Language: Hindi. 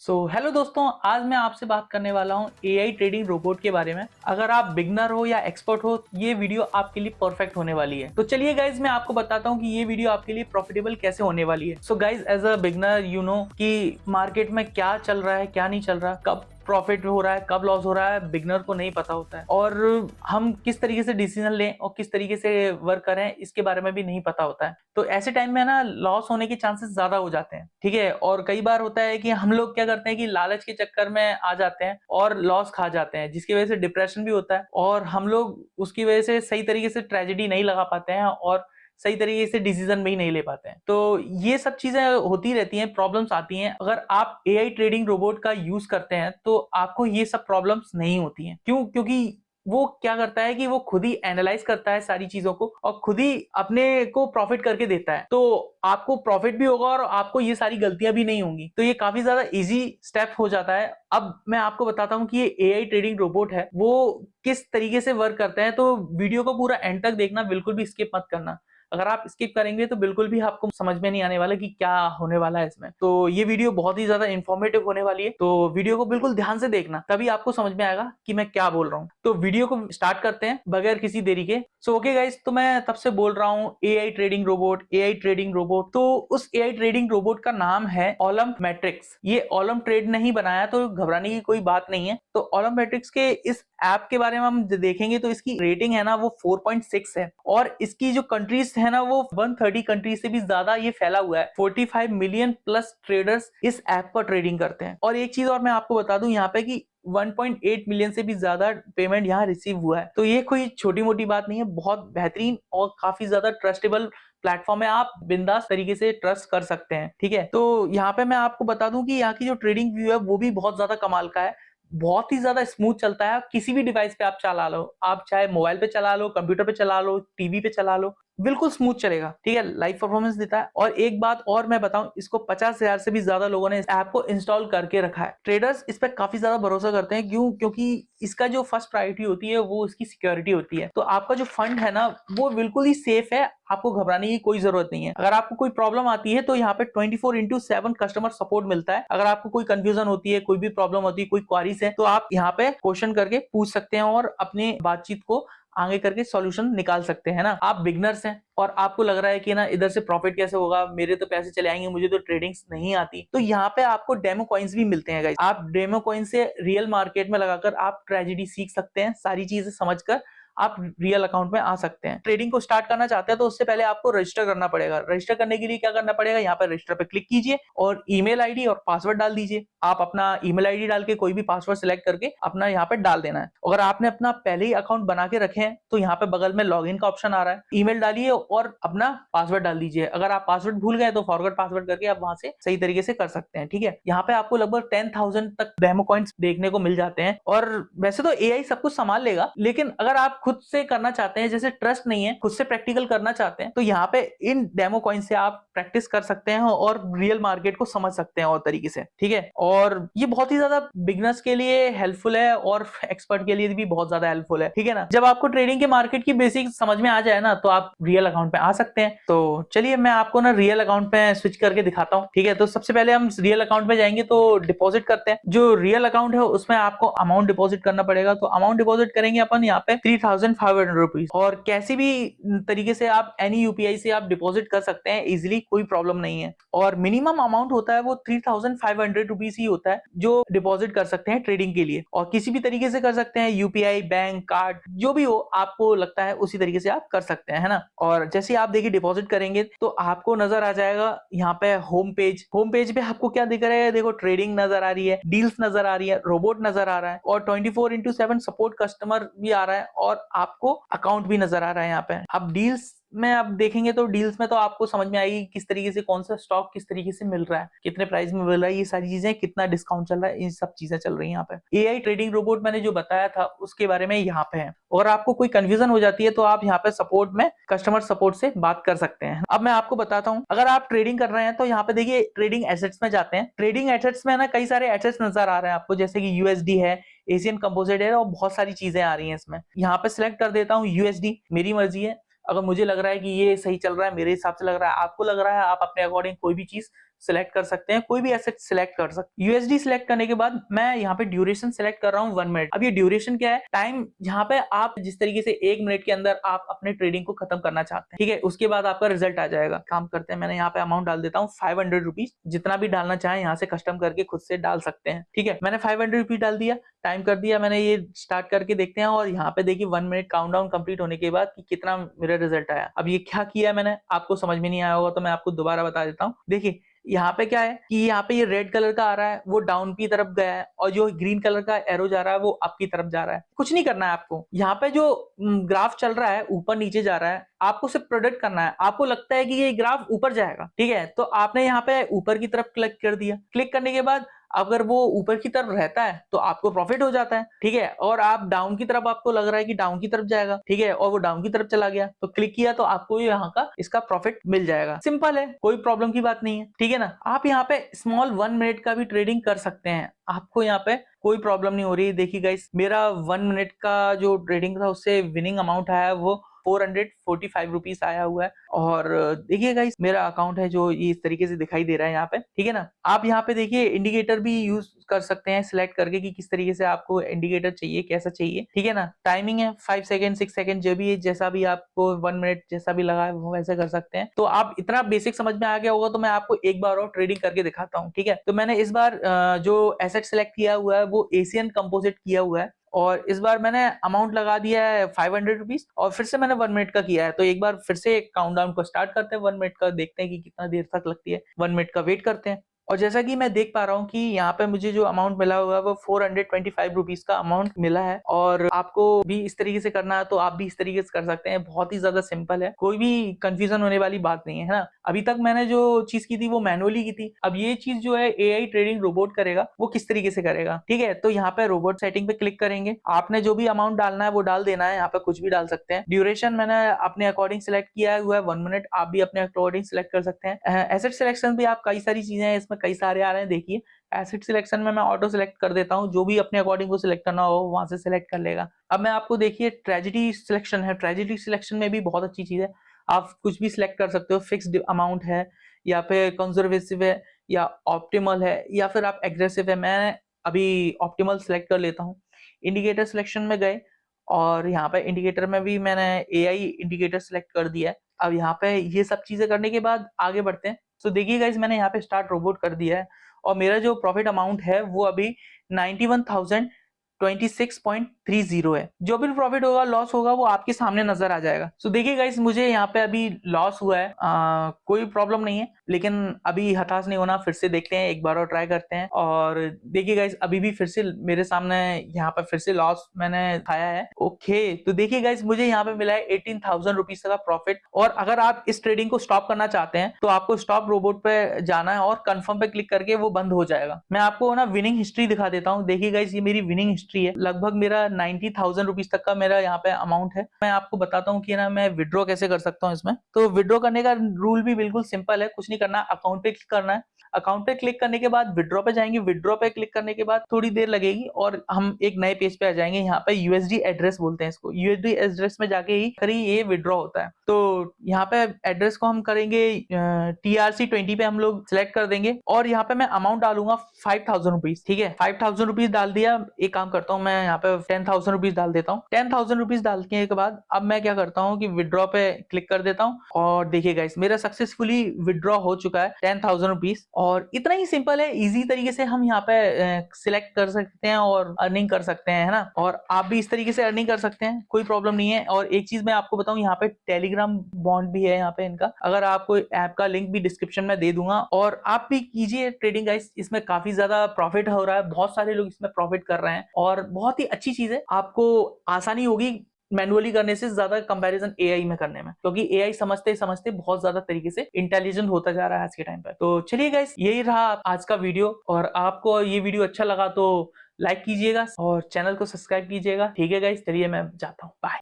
हेलो दोस्तों, आज मैं आपसे बात करने वाला हूँ एआई ट्रेडिंग रोबोट के बारे में। अगर आप बिगनर हो या एक्सपर्ट हो, ये वीडियो आपके लिए परफेक्ट होने वाली है। तो चलिए गाइज, मैं आपको बताता हूँ कि ये वीडियो आपके लिए प्रॉफिटेबल कैसे होने वाली है। So guys, as a beginner you know कि मार्केट में क्या चल रहा है, क्या नहीं चल रहा, कब प्रॉफिट हो रहा है, कब लॉस हो रहा है, बिगनर को नहीं पता होता है। और हम किस तरीके से डिसीजन लें और किस तरीके से वर्क करें, इसके बारे में भी नहीं पता होता है। तो ऐसे टाइम में ना लॉस होने के चांसेस ज्यादा हो जाते हैं, ठीक है। और कई बार होता है कि हम लोग क्या करते हैं कि लालच के चक्कर में आ जाते हैं और लॉस खा जाते हैं, जिसकी वजह से डिप्रेशन भी होता है और हम लोग उसकी वजह से सही तरीके से ट्रेजेडी नहीं लगा पाते हैं और सही तरीके से डिसीजन भी नहीं ले पाते हैं। तो ये सब चीजें होती रहती हैं, प्रॉब्लम्स आती हैं। अगर आप एआई ट्रेडिंग रोबोट का यूज करते हैं तो आपको ये सब प्रॉब्लम्स नहीं होती हैं। क्यों? क्योंकि वो क्या करता है कि वो खुद ही एनालाइज करता है सारी चीजों को और खुद ही अपने को प्रॉफिट करके देता है। तो आपको प्रॉफिट भी होगा और आपको ये सारी गलतियां भी नहीं होंगी। तो ये काफी ज्यादा इजी स्टेप हो जाता है। अब मैं आपको बताता हूँ कि ये एआई ट्रेडिंग रोबोट है वो किस तरीके से वर्क करता है। तो वीडियो को पूरा एंड तक देखना, बिल्कुल भी स्किप मत करना। अगर आप स्किप करेंगे तो बिल्कुल भी आपको समझ में नहीं आने वाला कि क्या होने वाला है इसमें। तो ये वीडियो बहुत ही ज्यादा इंफॉर्मेटिव होने वाली है, तो वीडियो को बिल्कुल ध्यान से देखना, तभी आपको समझ में आएगा कि मैं क्या बोल रहा हूँ। तो वीडियो को स्टार्ट करते हैं बगैर किसी देरी के। ओके गाइस, तो मैं तब से बोल रहा हूँ AI trading robot, AI trading robot. तो उस एआई ट्रेडिंग रोबोट का नाम है ओलम मैट्रिक्स। ये ओलम ट्रेड ने ही बनाया, तो घबराने की कोई बात नहीं है। तो ओलम मैट्रिक्स के इस ऐप के बारे में हम देखेंगे तो इसकी रेटिंग है ना वो 4.6 है और इसकी जो कंट्रीज है ना वो 130 कंट्रीज से भी ज्यादा ये फैला हुआ है। 45 मिलियन प्लस ट्रेडर्स इस ऐप पर ट्रेडिंग करते हैं। और एक चीज और मैं आपको बता दूं यहाँ पे कि 1.8 मिलियन से भी ज्यादा पेमेंट यहाँ रिसीव हुआ है। तो ये कोई छोटी मोटी बात नहीं है, बहुत बेहतरीन और काफी ज्यादा ट्रस्टेबल प्लेटफॉर्म है। आप बिंदास तरीके से ट्रस्ट कर सकते हैं, ठीक है। तो यहाँ पे मैं आपको बता दूं कि यहाँ की जो ट्रेडिंग व्यू है वो भी बहुत ज्यादा कमाल का है, बहुत ही ज्यादा स्मूथ चलता है। किसी भी डिवाइस पे आप चला लो, आप चाहे मोबाइल पे चला लो, कंप्यूटर पे चला लो, टीवी पे चला लो, बिल्कुल स्मूथ चलेगा, ठीक है। लाइव परफॉर्मेंस देता है। और एक बात और मैं बताऊं, इसको 50,000 से भी ज्यादा लोगों ने इस ऐप को इंस्टॉल करके रखा है। ट्रेडर्स इस पे काफी ज्यादा भरोसा करते हैं। क्यों? क्योंकि इसका जो फर्स्ट प्रायोरिटी होती है वो इसकी सिक्योरिटी होती है। तो आपका जो फंड है ना वो बिल्कुल ही सेफ है, आपको घबराने की कोई जरूरत नहीं है। अगर आपको कोई प्रॉब्लम आती है तो यहाँ पे 24/7 कस्टमर सपोर्ट मिलता है। अगर आपको कोई कंफ्यूजन होती है, कोई भी प्रॉब्लम होती है, कोई क्वारीज है, तो आप यहाँ पे क्वेश्चन करके पूछ सकते हैं और अपनी बातचीत को आगे करके सॉल्यूशन निकाल सकते हैं ना। आप बिगनर्स हैं और आपको लग रहा है कि ना इधर से प्रॉफिट कैसे होगा, मेरे तो पैसे चले आएंगे, मुझे तो ट्रेडिंग्स नहीं आती। तो यहाँ पे आपको डेमो कॉइन्स भी मिलते हैं गाइस। आप डेमो कॉइन से रियल मार्केट में लगाकर आप ट्रेजेडी सीख सकते हैं, सारी चीजें समझकर आप रियल अकाउंट में आ सकते हैं। ट्रेडिंग को स्टार्ट करना चाहते हैं तो उससे पहले आपको रजिस्टर करना पड़ेगा। रजिस्टर करने के लिए क्या करना पड़ेगा, यहाँ पर रजिस्टर पे क्लिक कीजिए और ईमेल आईडी और पासवर्ड डाल दीजिए। आप अपना ईमेल आईडी डाल के कोई भी पासवर्ड सिलेक्ट करके अपना यहाँ पे डाल देना है। अगर आपने अपना पहले ही अकाउंट बना के रखे हैं तो यहाँ पे बगल में लॉगिन का ऑप्शन आ रहा है, ईमेल डालिए और अपना पासवर्ड डाल दीजिए। अगर आप पासवर्ड भूल गए तो फॉरवर्ड पासवर्ड करके आप वहां से सही तरीके से कर सकते हैं, ठीक है। यहाँ पे आपको लगभग 10,000 तक डेमो कॉइन्स देखने को मिल जाते हैं। और वैसे तो एआई सब कुछ संभाल लेगा, लेकिन अगर आप खुद से करना चाहते हैं, जैसे ट्रस्ट नहीं है, खुद से प्रैक्टिकल करना चाहते हैं, तो यहाँ पे इन डेमो कॉइन से आप प्रैक्टिस कर सकते हैं और रियल मार्केट को समझ सकते हैं और तरीके से, ठीक है। और ये बहुत ही ज्यादा बिगनर्स के लिए हेल्पफुल है और एक्सपर्ट के लिए भी बहुत ज्यादा हेल्पफुल है, ठीक है ना। जब आपको ट्रेडिंग के मार्केट की बेसिक समझ में आ जाए ना तो आप रियल अकाउंट पे आ सकते हैं। तो चलिए मैं आपको ना रियल अकाउंट पे स्विच करके दिखाता हूँ, ठीक है। तो सबसे पहले हम रियल अकाउंट पे जाएंगे तो डिपॉजिट करते हैं। जो रियल अकाउंट है उसमें आपको अमाउंट डिपॉजिट करना पड़ेगा। तो अमाउंट डिपॉजिट करेंगे अपन यहाँ पे 3,500 रुपीज। और कैसी भी तरीके से आप एनी यूपीआई से आप डिपॉजिट कर सकते हैं इजिली, कोई प्रॉब्लम नहीं है। और मिनिमम अमाउंट होता है वो 3,500 रुपीज ही होता है जो डिपॉजिट कर सकते हैं ट्रेडिंग के लिए। और किसी भी तरीके से कर सकते हैं, यूपीआई, बैंक, कार्ड, जो भी हो आपको लगता है उसी तरीके से आप कर सकते हैं, है ना। और जैसे आप देखिए डिपॉजिट करेंगे तो आपको नजर आ जाएगा यहाँ पे होम पेज। होम पेज पे आपको क्या दिख रहा है, देखो ट्रेडिंग नजर आ रही है, डील्स नजर आ रही है, रोबोट नजर आ रहा है और 24/7 सपोर्ट कस्टमर भी आ रहा है और आपको अकाउंट भी नजर आ रहा है यहाँ पे। अब डील्स में आप देखेंगे तो डील्स में तो आपको समझ में आएगी किस तरीके से कौन सा स्टॉक किस तरीके से मिल रहा है, कितने प्राइस में मिल रहा है, ये सारी चीजें, कितना डिस्काउंट चल रहा है, ये सब चीजें चल रही है यहाँ पे। एआई ट्रेडिंग रोबोट मैंने जो बताया था उसके बारे में यहाँ पे है। और आपको कोई कंफ्यूजन हो जाती है तो आप यहाँ पे सपोर्ट में कस्टमर सपोर्ट से बात कर सकते हैं। अब मैं आपको बताता हूँ, अगर आप ट्रेडिंग कर रहे हैं तो यहाँ पे देखिए ट्रेडिंग एसेट्स में जाते हैं। ट्रेडिंग एसेट्स में ना कई सारे एसेट्स नजर आ रहे हैं आपको, जैसे कि यूएसडी है, एशियन कंपोजिट है और बहुत सारी चीजें आ रही हैं इसमें। यहाँ पे सिलेक्ट कर देता हूँ यूएसडी, मेरी मर्जी है। अगर मुझे लग रहा है कि ये सही चल रहा है, मेरे हिसाब से लग रहा है, आपको लग रहा है, आप अपने अकॉर्डिंग कोई भी चीज सिलेक्ट कर सकते हैं, कोई भी एसेट सिलेक्ट कर सकते हैं। यूएसडी सिलेक्ट करने के बाद मैं यहाँ पे ड्यूरेशन सिलेक्ट कर रहा हूँ 1 मिनट। अब ये ड्यूरेशन क्या है? टाइम जहाँ पे आप जिस तरीके से 1 मिनट के अंदर आप अपने ट्रेडिंग को खत्म करना चाहते हैं, ठीक है, उसके बाद आपका रिजल्ट आ जाएगा। काम करते हैं, मैंने यहाँ पे अमाउंट डाल देता हूँ 500 रुपीज। जितना भी डालना चाहे यहाँ से कस्टम करके खुद से डाल सकते हैं, ठीक है। मैंने 500 रुपीज डाल दिया, टाइम कर दिया मैंने, ये स्टार्ट करके देखते हैं। और यहाँ पे देखिए 1 मिनट काउंटडाउन कंप्लीट होने के बाद कि कितना मेरा रिजल्ट आया। अब ये क्या किया मैंने, आपको समझ में नहीं आया होगा तो मैं आपको दोबारा बता देता हूँ। देखिए यहाँ पे क्या है कि यहाँ पे ये रेड कलर का आ रहा है वो डाउन की तरफ गया है, और जो ग्रीन कलर का एरो जा रहा है वो अप की तरफ जा रहा है। कुछ नहीं करना है आपको, यहाँ पे जो ग्राफ चल रहा है ऊपर नीचे जा रहा है, आपको सिर्फ प्रोडक्ट करना है। आपको लगता है कि ये ग्राफ ऊपर जाएगा, ठीक है, तो आपने यहाँ पे ऊपर की तरफ क्लिक कर दिया। क्लिक करने के बाद अगर वो ऊपर की तरफ रहता है तो आपको प्रॉफिट हो जाता है, ठीक है। और आप डाउन की तरफ, आपको लग रहा है कि डाउन की तरफ जाएगा, ठीक है, और वो डाउन की तरफ चला गया तो क्लिक किया तो आपको यहाँ का इसका प्रॉफिट मिल जाएगा। सिंपल है, कोई प्रॉब्लम की बात नहीं है, ठीक है ना। आप यहाँ पे स्मॉल 1 मिनट का भी ट्रेडिंग कर सकते हैं, आपको यहाँ पे कोई प्रॉब्लम नहीं हो रही है। देखिए गाइस, मेरा 1 मिनट का जो ट्रेडिंग था उससे विनिंग अमाउंट आया वो 445 रुपीज आया हुआ है। और देखिए गाइस, मेरा अकाउंट है जो ये इस तरीके से दिखाई दे रहा है यहाँ पे, ठीक है ना। आप यहाँ पे देखिए इंडिकेटर भी यूज कर सकते हैं सिलेक्ट करके कि किस तरीके से आपको इंडिकेटर चाहिए, कैसा चाहिए, ठीक है ना। टाइमिंग है 5 सेकंड 6 सेकंड, जो भी जैसा भी आपको 1 मिनट जैसा भी लगा है वो वैसे कर सकते हैं। तो आप इतना बेसिक समझ में आ गया होगा, तो मैं आपको एक बार और ट्रेडिंग करके दिखाता हूँ, ठीक है। तो मैंने इस बार जो एसेट सिलेक्ट किया हुआ है वो एशियन कंपोजिट किया हुआ है, और इस बार मैंने अमाउंट लगा दिया है 500 रुपीज, और फिर से मैंने 1 मिनट का किया है। तो एक बार फिर से काउंटडाउन को स्टार्ट करते हैं 1 मिनट का, देखते हैं कि कितना देर तक लगती है। 1 मिनट का वेट करते हैं। और जैसा कि मैं देख पा रहा हूँ कि यहाँ पे मुझे जो अमाउंट मिला हुआ है वो 425 रुपीज का अमाउंट मिला है। और आपको भी इस तरीके से करना है तो आप भी इस तरीके से कर सकते हैं, बहुत ही ज्यादा सिंपल है, कोई भी कंफ्यूजन होने वाली बात नहीं है ना। अभी तक मैंने जो चीज की थी वो मैनुअली की थी, अब ये चीज जो है एआई ट्रेडिंग रोबोट करेगा, वो किस तरीके से करेगा, ठीक है। तो यहाँ पे रोबोट सेटिंग पे क्लिक करेंगे, आपने जो भी अमाउंट डालना है वो डाल देना है, यहाँ पे कुछ भी डाल सकते हैं। ड्यूरेशन मैंने अपने अकॉर्डिंग सिलेक्ट किया हुआ है 1 मिनट, आप भी अपने अकॉर्डिंग सिलेक्ट कर सकते हैं। एसेट सिलेक्शन भी आप कई सारी चीजें हैं इसमें, कई सारे आ रहे हैं। देखिए एसेट सिलेक्शन में मैं ऑटो सिलेक्ट कर देता हूँ, जो भी अपने अकॉर्डिंग को सिलेक्ट करना हो वहां से सिलेक्ट कर लेगा। अब मैं आपको देखिए ट्रेजेडी सिलेक्शन है, ट्रेजेडी सिलेक्शन में भी बहुत अच्छी चीज है, आप कुछ भी सिलेक्ट कर सकते हो। फिक्स्ड अमाउंट है, या फिर कंजर्वेटिव है, या ऑप्टिमल है, या फिर आप एग्रेसिव है। मैं अभी ऑप्टिमल सिलेक्ट कर लेता हूँ। इंडिकेटर सिलेक्शन में गए, और यहाँ पे इंडिकेटर में भी मैंने एआई इंडिकेटर सिलेक्ट कर दिया है। अब यहाँ पे ये सब चीजें करने के बाद आगे बढ़ते हैं। तो देखिए गाइस, मैंने यहाँ पे स्टार्ट रोबोट कर दिया है, और मेरा जो प्रॉफिट अमाउंट है वो अभी 91,026.30 है। जो भी प्रॉफिट होगा लॉस होगा वो आपके सामने नजर आ जाएगा। सो देखिए गाइस, मुझे यहाँ पे अभी लॉस हुआ है, कोई प्रॉब्लम नहीं है, लेकिन अभी हताश नहीं होना, फिर से देखते हैं, एक बार और ट्राई करते हैं। और देखिए गाइस, अभी भी फिर से मेरे सामने यहाँ पे फिर से लॉस मैंने खाया है। ओके, तो देखिए गाइस, मुझे यहाँ पे मिला है 18,000 रुपीज का प्रॉफिट। और अगर आप इस ट्रेडिंग को स्टॉप करना चाहते हैं तो आपको स्टॉप रोबोट पे जाना है और कंफर्म पे क्लिक करके वो बंद हो जाएगा। मैं आपको ना विनिंग हिस्ट्री दिखा देता हूँ। देखिए गाइस, ये मेरी विनिंग हिस्ट्री है, लगभग मेरा 90,000 रुपीज तक का मेरा यहाँ पे अमाउंट है। मैं आपको बताता हूँ कि ना मैं विड्रॉ कैसे कर सकता हूँ इसमें। तो विड्रॉ करने का रूल भी बिल्कुल सिंपल है, कुछ नहीं करना, अकाउंट पे क्लिक करना है। अकाउंट पे क्लिक करने के बाद विड्रॉ पे जाएंगे, विड्रॉ पे क्लिक करने के बाद थोड़ी देर लगेगी और हम एक नए पेज पे आ जाएंगे। यहाँ पे यूएसडी एड्रेस बोलते हैं इसको, यूएसडी एड्रेस में जाके ही ये विड्रॉ होता है। तो यहाँ पे एड्रेस को हम करेंगे TRC20 पे हम लोग सिलेक्ट कर देंगे, और यहाँ पे मैं अमाउंट डालूंगा 5,000 रुपीज, ठीक है। 5,000 रुपीज डाल दिया। एक काम करता हूँ, मैं यहाँ पे 10,000 रुपीज डाल देता हूँ। 10,000 रुपीज डालने के बाद अब मैं क्या करता हूँ कि विड्रॉ पे क्लिक कर देता हूँ, और देखिए गाइस, मेरा सक्सेसफुली विड्रॉ हो चुका है 10,000 रुपीज। और इतना ही सिंपल है, इजी तरीके से हम यहाँ पे सिलेक्ट कर सकते हैं और अर्निंग कर सकते हैं, है ना। और आप भी इस तरीके से अर्निंग कर सकते हैं, कोई प्रॉब्लम नहीं है। और एक चीज मैं आपको बताऊं, यहाँ पे टेलीग्राम बॉन्ड भी है यहाँ पे इनका, अगर आपको ऐप का लिंक भी डिस्क्रिप्शन में दे दूंगा, और आप भी कीजिए ट्रेडिंग गाइस। इसमें काफी ज्यादा प्रॉफिट हो रहा है, बहुत सारे लोग इसमें प्रॉफिट कर रहे हैं, और बहुत ही अच्छी चीज है। आपको आसानी होगी मैनुअली करने से ज्यादा कंपैरिजन एआई में करने में, क्योंकि एआई समझते समझते बहुत ज्यादा तरीके से इंटेलिजेंट होता जा रहा है आज के टाइम पे। तो चलिए गाइस, यही रहा आज का वीडियो, और आपको ये वीडियो अच्छा लगा तो लाइक कीजिएगा और चैनल को सब्सक्राइब कीजिएगा, ठीक है गाइस। चलिए मैं जाता हूँ, बाय।